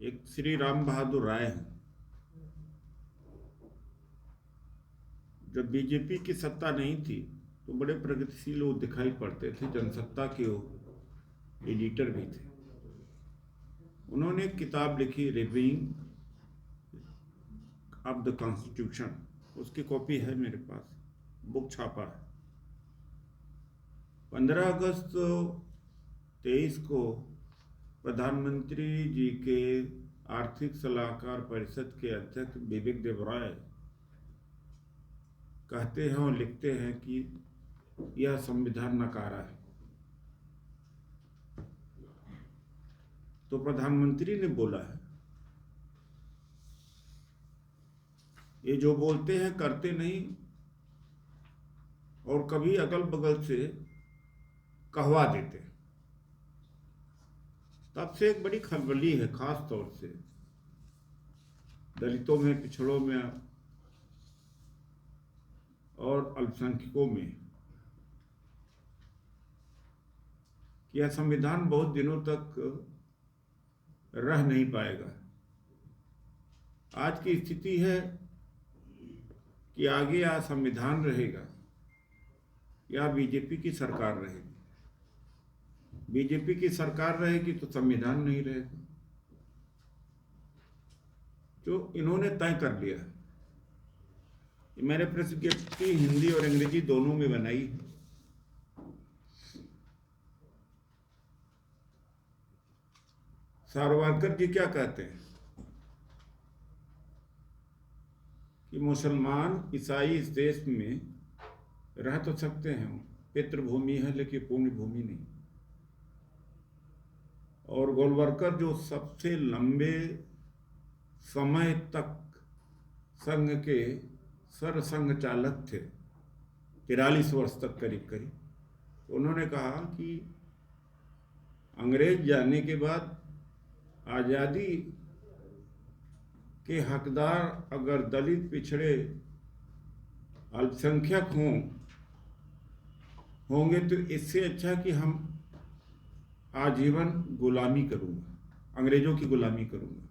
एक श्री राम बहादुर राय हैं। जब बीजेपी की सत्ता नहीं थी तो बड़े प्रगतिशील वो दिखाई पड़ते थे, जनसत्ता के वो एडिटर भी थे। उन्होंने एक किताब लिखी, रिव्यूइंग ऑफ द कॉन्स्टिट्यूशन। उसकी कॉपी है मेरे पास, बुक छापा है। 15 अगस्त 23 को प्रधानमंत्री जी के आर्थिक सलाहकार परिषद के अध्यक्ष बिबिक देबरॉय कहते हैं और लिखते हैं कि यह संविधान नकारा है। तो प्रधानमंत्री ने बोला है, ये जो बोलते हैं करते नहीं, और कभी अगल बगल से कहवा देते हैं। तब से एक बड़ी खलबली है, खास तौर से दलितों में, पिछड़ों में और अल्पसंख्यकों में, कि यह संविधान बहुत दिनों तक रह नहीं पाएगा। आज की स्थिति है कि आगे या संविधान रहेगा या बीजेपी की सरकार रहेगी। बीजेपी की सरकार रहेगी तो संविधान नहीं रहेगा, जो इन्होंने तय कर लिया है। मैंने प्रेस विज्ञप्ति हिंदी और अंग्रेजी दोनों में बनाई है। सावरकर जी क्या कहते हैं कि मुसलमान ईसाई इस देश में रह तो सकते हैं, पितृभूमि है लेकिन पुण्य भूमि नहीं। और गोलवलकर जो सबसे लंबे समय तक संघ के सरसंघ चालक थे, 43 वर्ष तक करीब करीब, उन्होंने कहा कि अंग्रेज जाने के बाद आज़ादी के हकदार अगर दलित, पिछड़े, अल्पसंख्यक होंगे तो इससे अच्छा कि हम आजीवन गुलामी करूंगा, अंग्रेजों की गुलामी करूंगा।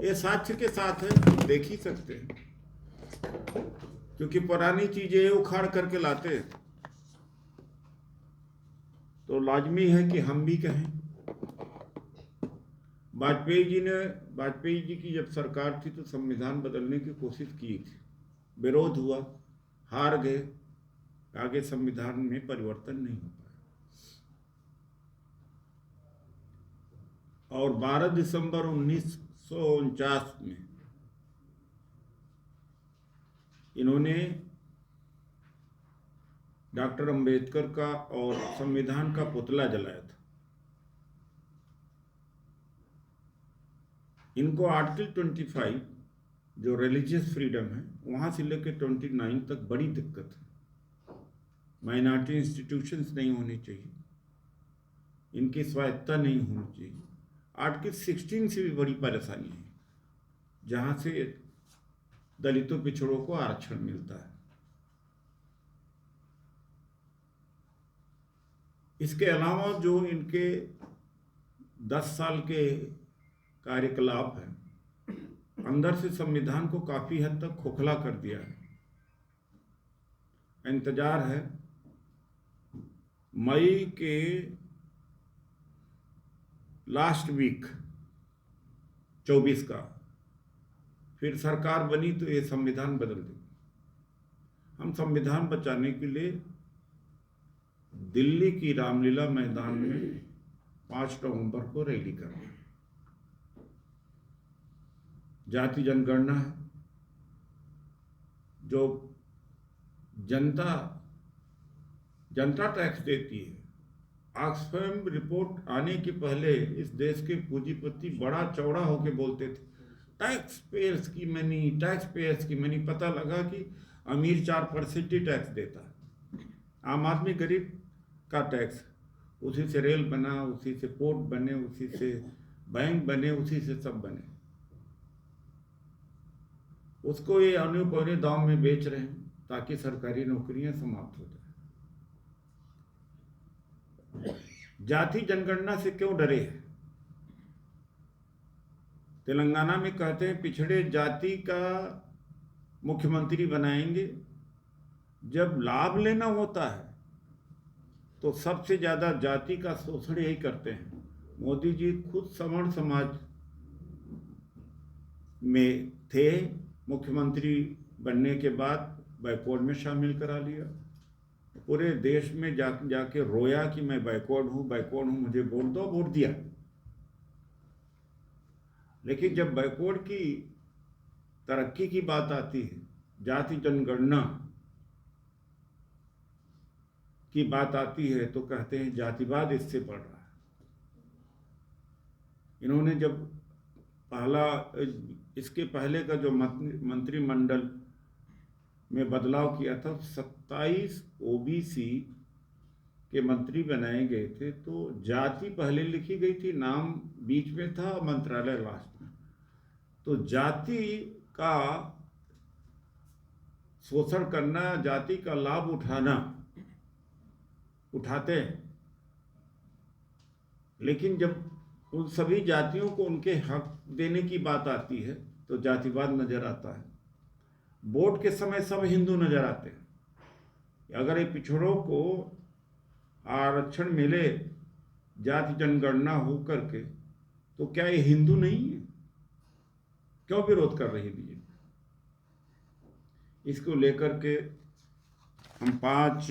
ये साक्ष्य के साथ है, देख ही सकते हैं, क्योंकि पुरानी चीजें उखाड़ करके लाते हैं तो लाजमी है कि हम भी कहें। वाजपेयी जी की जब सरकार थी तो संविधान बदलने की कोशिश की थी, विरोध हुआ, हार गए, आगे संविधान में परिवर्तन नहीं हो पाया। और 12 दिसंबर 1949 में इन्होंने डॉक्टर अंबेडकर का और संविधान का पुतला जलाया था। इनको आर्टिकल 25 जो रिलीजियस फ्रीडम है वहां से लेकर 29 तक बड़ी दिक्कत है। माइनॉरिटी इंस्टीट्यूशंस नहीं होनी चाहिए, इनकी स्वायत्ता नहीं होनी चाहिए। आर्टिकल 16 से भी बड़ी परेशानी है, जहां से दलितों, पिछड़ों को आरक्षण मिलता है। इसके अलावा जो इनके 10 साल के कार्यकलाप है, अंदर से संविधान को काफी हद तक खोखला कर दिया है। इंतजार है मई के लास्ट वीक 24 का, फिर सरकार बनी तो ये संविधान बदल देगी। हम संविधान बचाने के लिए दिल्ली की रामलीला मैदान में 5 नवंबर को रैली कर रहे हैं। जाति जनगणना है, जो जनता टैक्स देती है। ऑक्सफैम रिपोर्ट आने के पहले इस देश के पूंजीपति बड़ा चौड़ा होकर बोलते थे, टैक्स पेयर्स की मनी, टैक्स पेयर्स की मनी। पता लगा कि अमीर 4% ही टैक्स देता है, आम आदमी गरीब का टैक्स। उसी से रेल बना, उसी से पोर्ट बने, उसी से बैंक बने, उसी से सब बने। उसको ये औने पौने दाम में बेच रहे हैं ताकि सरकारी नौकरियां समाप्त हो जाए। जाति जनगणना से क्यों डरे हैं? तेलंगाना में कहते हैं पिछड़े जाति का मुख्यमंत्री बनाएंगे। जब लाभ लेना होता है तो सबसे ज्यादा जाति का शोषण यही करते हैं। मोदी जी खुद सवर्ण समाज में थे, मुख्यमंत्री बनने के बाद बैकवर्ड में शामिल करा लिया। पूरे देश में जाके रोया कि मैं बैकवर्ड हूं, मुझे वोट दो, वोट दिया। लेकिन जब बैकवर्ड की तरक्की की बात आती है, जाति जनगणना की बात आती है, तो कहते हैं जातिवाद इससे बढ़ रहा है। इन्होंने जब इसके पहले का जो मंत्रिमंडल में बदलाव किया था, 27 ओबीसी के मंत्री बनाए गए थे, तो जाति पहले लिखी गई थी, नाम बीच में था, मंत्रालय लास्ट में। तो जाति का शोषण करना, जाति का लाभ उठाते हैं। लेकिन जब उन सभी जातियों को उनके हक देने की बात आती है तो जातिवाद नजर आता है। वोट के समय सब हिंदू नजर आते हैं। अगर ये पिछड़ों को आरक्षण मिले जाति जनगणना हो करके, तो क्या ये हिंदू नहीं है? क्यों विरोध कर रही है बीजेपी? इसको लेकर के हम 5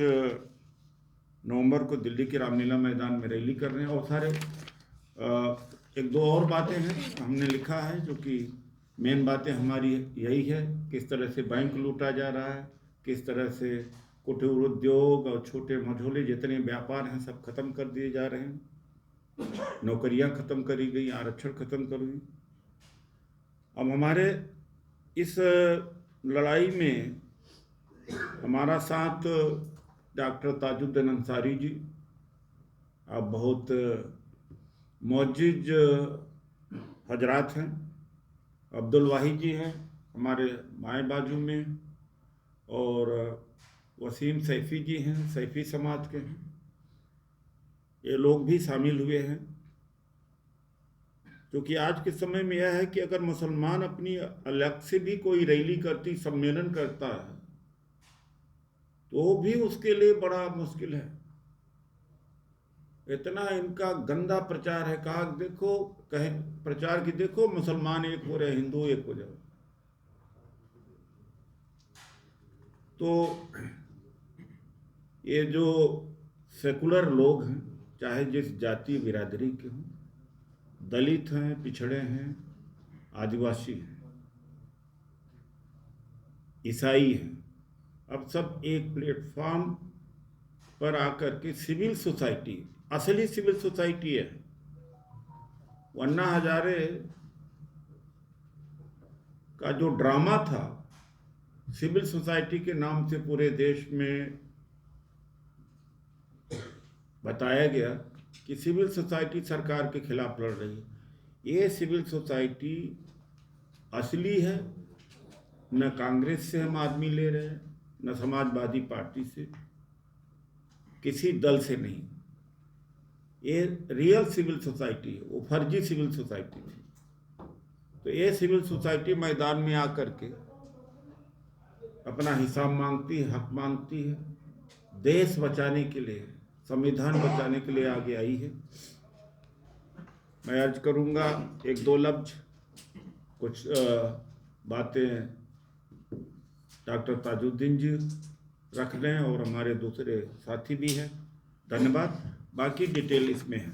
नवंबर को दिल्ली के रामलीला मैदान में रैली कर रहे हैं। और सारे एक दो और बातें हैं हमने लिखा है, जो कि मेन बातें हमारी यही है, किस तरह से बैंक लूटा जा रहा है, किस तरह से कुटीर उद्योग और छोटे मझोले जितने व्यापार हैं सब खत्म कर दिए जा रहे हैं, नौकरियां खत्म करी गई, आरक्षण खत्म कर गई। अब हमारे इस लड़ाई में हमारा साथ डॉक्टर ताजुद्दीन अंसारी जी, अब बहुत मोअज्जिज हजरात हैं, अब्दुल वाहिद जी हैं हमारे बाएं बाजू में, और वसीम सैफी जी हैं, सैफी समाज के हैं। ये लोग भी शामिल हुए हैं, क्योंकि आज के समय में यह है कि अगर मुसलमान अपनी अलग से भी कोई रैली करती, सम्मेलन करता है, तो भी उसके लिए बड़ा मुश्किल है। इतना इनका गंदा प्रचार है, कहा देखो, कहे प्रचार की देखो मुसलमान एक हो रहे, हिंदू एक हो जाओ। तो ये जो सेकुलर लोग हैं, चाहे जिस जाति बिरादरी के हों, दलित हैं, पिछड़े हैं, आदिवासी हैं, ईसाई हैं, अब सब एक प्लेटफॉर्म पर आकर के सिविल सोसाइटी, असली सिविल सोसाइटी है। अन्ना हजारे का जो ड्रामा था सिविल सोसाइटी के नाम से पूरे देश में बताया गया कि सिविल सोसाइटी सरकार के खिलाफ लड़ रही है। ये सिविल सोसाइटी असली है, न कांग्रेस से हम आदमी ले रहे हैं, न समाजवादी पार्टी से, किसी दल से नहीं। ये रियल सिविल सोसाइटी है, वो फर्जी सिविल सोसाइटी थी। तो ये सिविल सोसाइटी मैदान में आकर के अपना हिसाब मांगती है, हक मांगती है, देश बचाने के लिए, संविधान बचाने के लिए आगे आई है। मैं अर्ज करूंगा एक दो लफ्ज, कुछ बातें डॉक्टर ताजुद्दीन जी रख लें और हमारे दूसरे साथी भी हैं। धन्यवाद। बाकी डिटेल इसमें है।